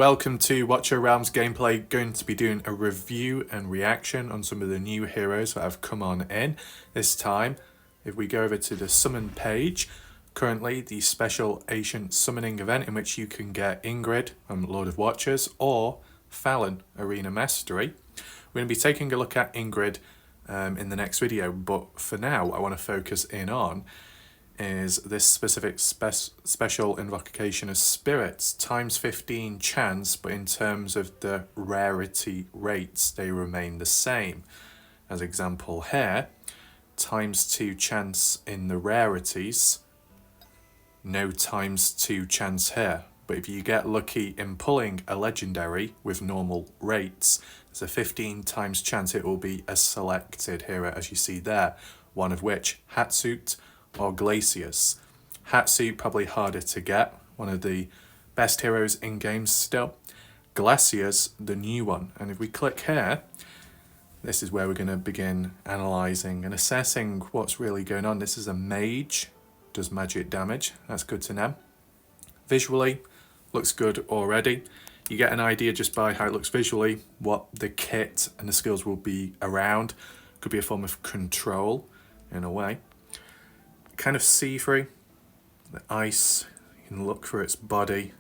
Welcome to Watch Your Realms gameplay. Going to be doing a review and reaction on some of the new heroes that have come on in. This time, if we go over to the summon page, currently the special ancient summoning event in which you can get Ingrid from Lord of Watchers or Fallon Arena Mastery. We're going to be taking a look at Ingrid in the next video, but for now I want to focus in on is this specific special invocation of spirits, times 15 chance, but in terms of the rarity rates, they remain the same. As example here, times 2 chance in the rarities, no times 2 chance here. But if you get lucky in pulling a legendary with normal rates, there's a 15 times chance it will be a selected hero, as you see there, one of which, Hatsuit or Glacius. Hatsuit probably harder to get, one of the best heroes in games still. Glacius, the new one. And if we click here, this is where we're going to begin analysing and assessing what's really going on. This is a mage, does magic damage, that's good to know. Visually, looks good already. You get an idea just by how it looks visually, what the kit and the skills will be around. Could be a form of control in a way. Kind of see-through, the ice, you can look for its body,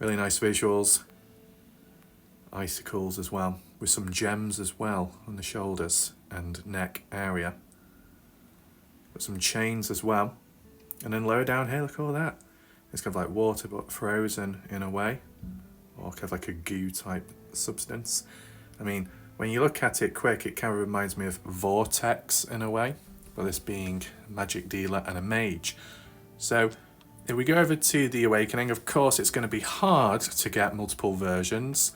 really nice visuals, icicles as well, with some gems as well on the shoulders and neck area. Got some chains as well, and then lower down here, look at all that. It's kind of like water but frozen in a way, or kind of like a goo type substance. I mean, when you look at it quick, it kind of reminds me of Vortex in a way. Well, this being a magic dealer and a mage. So if we go over to the Awakening, of course it's going to be hard to get multiple versions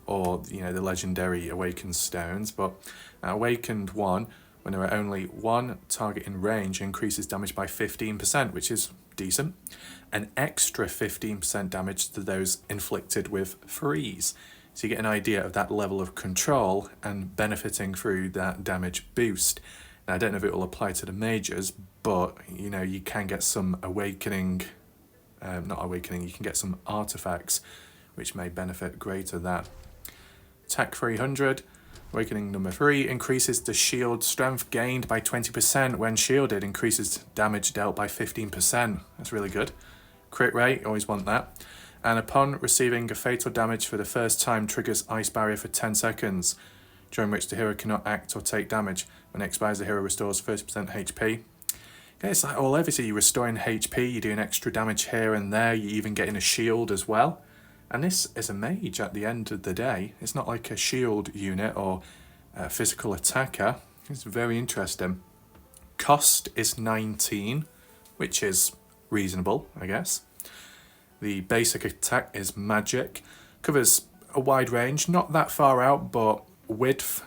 or the legendary Awakened Stones, but Awakened 1, when there are only one target in range, increases damage by 15%, which is decent. An extra 15% damage to those inflicted with freeze. So you get an idea of that level of control and benefiting through that damage boost. Now, I don't know if it will apply to the mages, but you can get some awakening, you can get some artifacts which may benefit greater that. Attack 300, awakening number 3, increases the shield strength gained by 20% when shielded, increases damage dealt by 15%. That's really good. Crit rate, always want that. And upon receiving a fatal damage for the first time, triggers ice barrier for 10 seconds. During which the hero cannot act or take damage. When it expires, the hero restores 30% HP. Okay, it's like all over, so you're restoring HP, you're doing extra damage here and there, you're even getting a shield as well. And this is a mage at the end of the day. It's not like a shield unit or a physical attacker. It's very interesting. Cost is 19, which is reasonable, I guess. The basic attack is magic. Covers a wide range, not that far out, but width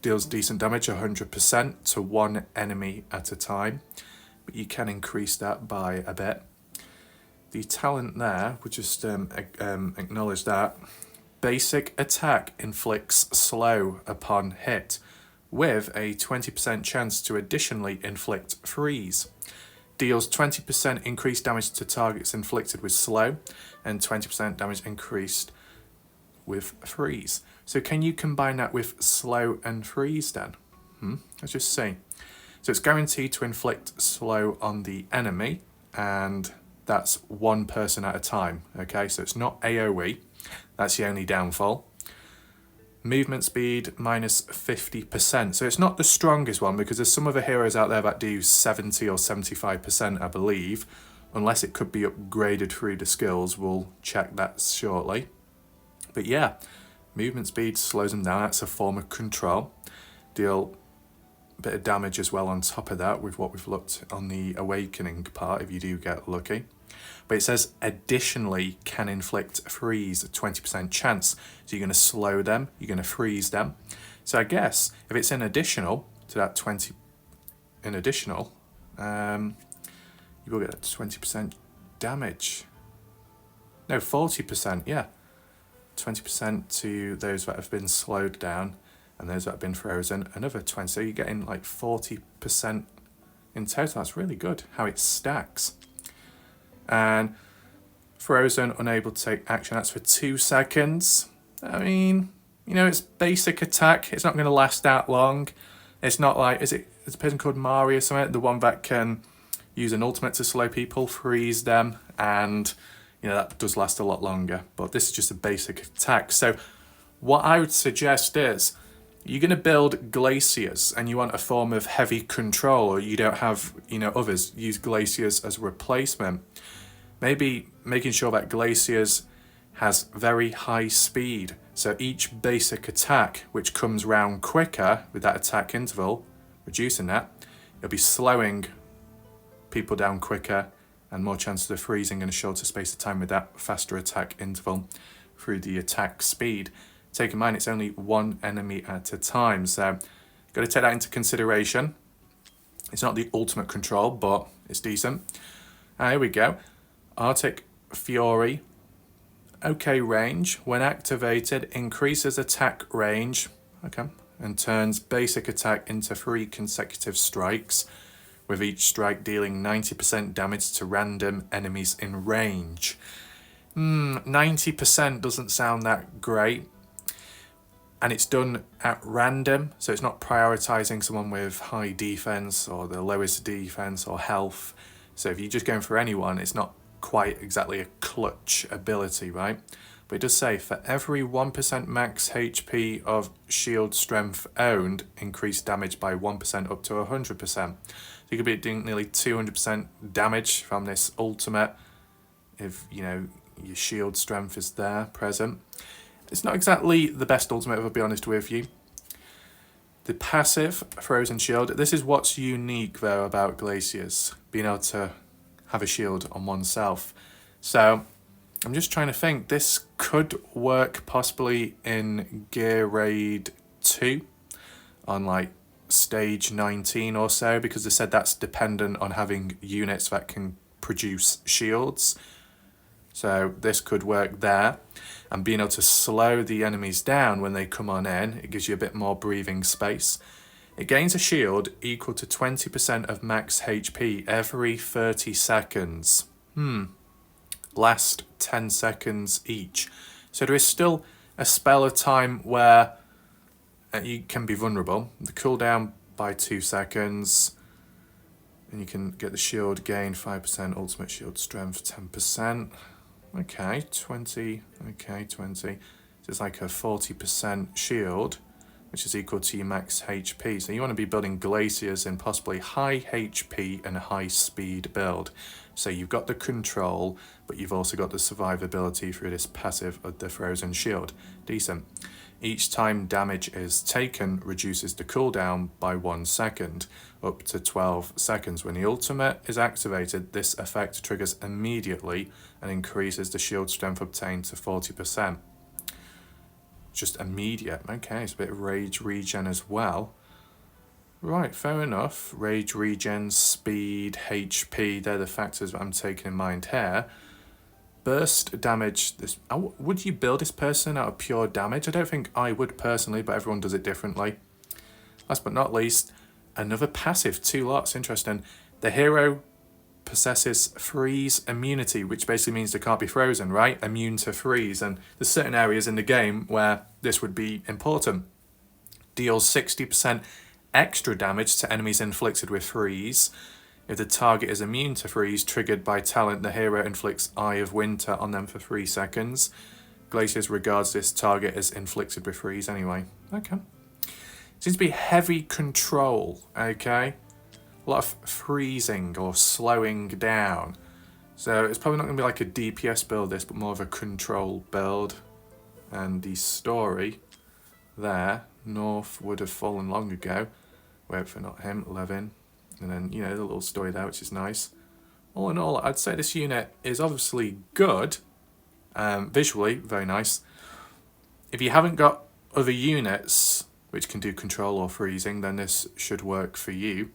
deals decent damage, 100% to one enemy at a time, but you can increase that by a bit. The talent there, we'll just acknowledge that. Basic attack inflicts slow upon hit, with a 20% chance to additionally inflict freeze. Deals 20% increased damage to targets inflicted with slow, and 20% damage increased with freeze. So can you combine that with slow and freeze then? Let's just see. So it's guaranteed to inflict slow on the enemy, and that's one person at a time. Okay, so it's not AoE. That's the only downfall. Movement speed minus 50%. So it's not the strongest one, because there's some other heroes out there that do 70 or 75%, I believe. Unless it could be upgraded through the skills. We'll check that shortly. But yeah, movement speed slows them down. That's a form of control. Deal a bit of damage as well on top of that with what we've looked on the awakening part if you do get lucky. But it says additionally can inflict freeze, 20% chance. So you're going to slow them, you're going to freeze them. So I guess if it's an additional to that 20, you will get 20% damage. No, 40%, yeah. 20% to those that have been slowed down and those that have been frozen, another 20, so you're getting like 40% in total. That's really good how it stacks. And Frozen, unable to take action. That's for 2 seconds. I mean, you know, it's basic attack. It's not going to last that long. It's not like, is it a person called Mari or something? The one that can use an ultimate to slow people, freeze them, and, you know, that does last a lot longer. But this is just a basic attack. So what I would suggest is, you're going to build Glacius and you want a form of heavy control, or you don't have, you know, others, use Glacius as a replacement. Maybe making sure that Glacius has very high speed. So each basic attack, which comes round quicker with that attack interval, reducing that, it'll be slowing people down quicker and more chances of freezing in a shorter space of time with that faster attack interval through the attack speed. Take in mind, it's only one enemy at a time, so got to take that into consideration. It's not the ultimate control, but it's decent. Here we go. Arctic Fury. Okay, range. When activated, increases attack range. Okay. And turns basic attack into 3 consecutive strikes, with each strike dealing 90% damage to random enemies in range. 90% doesn't sound that great. And it's done at random, so it's not prioritizing someone with high defense or the lowest defense or health. So if you're just going for anyone, it's not quite exactly a clutch ability, right? But it does say, for every 1% max HP of shield strength owned, increase damage by 1% up to 100%. So you could be doing nearly 200% damage from this ultimate if, you know, your shield strength is there, present. It's not exactly the best ultimate, if I'll be honest with you. The passive, Frozen Shield, this is what's unique though about Glacius, being able to have a shield on oneself. So I'm just trying to think, this could work possibly in Gear Raid 2 on like stage 19 or so, because they said that's dependent on having units that can produce shields. So this could work there. And being able to slow the enemies down when they come on in, it gives you a bit more breathing space. It gains a shield equal to 20% of max HP every 30 seconds. Last 10 seconds each. So there is still a spell of time where you can be vulnerable. The cooldown by 2 seconds. And you can get the shield gain 5%, ultimate shield strength 10%. Okay, 20. Okay, 20. So it's like a 40% shield, which is equal to your max HP. So you want to be building Glaciers in possibly high HP and high speed build. So you've got the control, but you've also got the survivability through this passive of the Frozen Shield. Decent. Each time damage is taken, reduces the cooldown by 1 second, up to 12 seconds. When the ultimate is activated, this effect triggers immediately and increases the shield strength obtained to 40%. Just immediate. Okay, it's a bit of rage regen as well. Right, fair enough. Rage regen, speed, HP, they're the factors that I'm taking in mind here. Burst damage. This, would you build this person out of pure damage? I don't think I would personally, but everyone does it differently. Last but not least, another passive, 2 lots, interesting. The hero possesses freeze immunity, which basically means they can't be frozen, right? Immune to freeze, and there's certain areas in the game where this would be important. Deals 60% extra damage to enemies inflicted with freeze. If the target is immune to freeze, triggered by talent, the hero inflicts Eye of Winter on them for 3 seconds. Glacius regards this target as inflicted with freeze anyway. Okay. Seems to be heavy control, okay? A lot of freezing or slowing down. So it's probably not going to be like a DPS build this, but more of a control build. And the story there, North would have fallen long ago. Wait for not him, Levin. And then, you know, the little story there, which is nice. All in all, I'd say this unit is obviously good. Visually, very nice. If you haven't got other units which can do control or freezing, then this should work for you.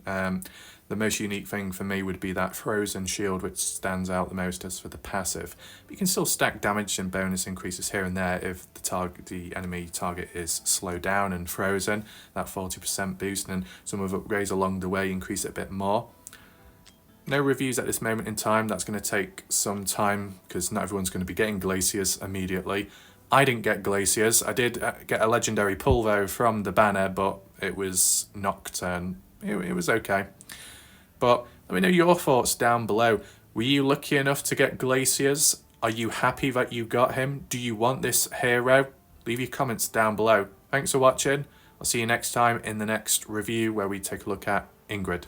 The most unique thing for me would be that Frozen Shield, which stands out the most as for the passive. But you can still stack damage and bonus increases here and there if the enemy target is slowed down and frozen. That 40% boost, and then some of upgrades along the way increase it a bit more. No reviews at this moment in time. That's going to take some time because not everyone's going to be getting Glacius immediately. I didn't get Glacius. I did get a legendary pull though from the banner, but it was Nocturne. It was okay. But let me know your thoughts down below. Were you lucky enough to get Glacius? Are you happy that you got him? Do you want this hero? Leave your comments down below. Thanks for watching. I'll see you next time in the next review where we take a look at Ingrid.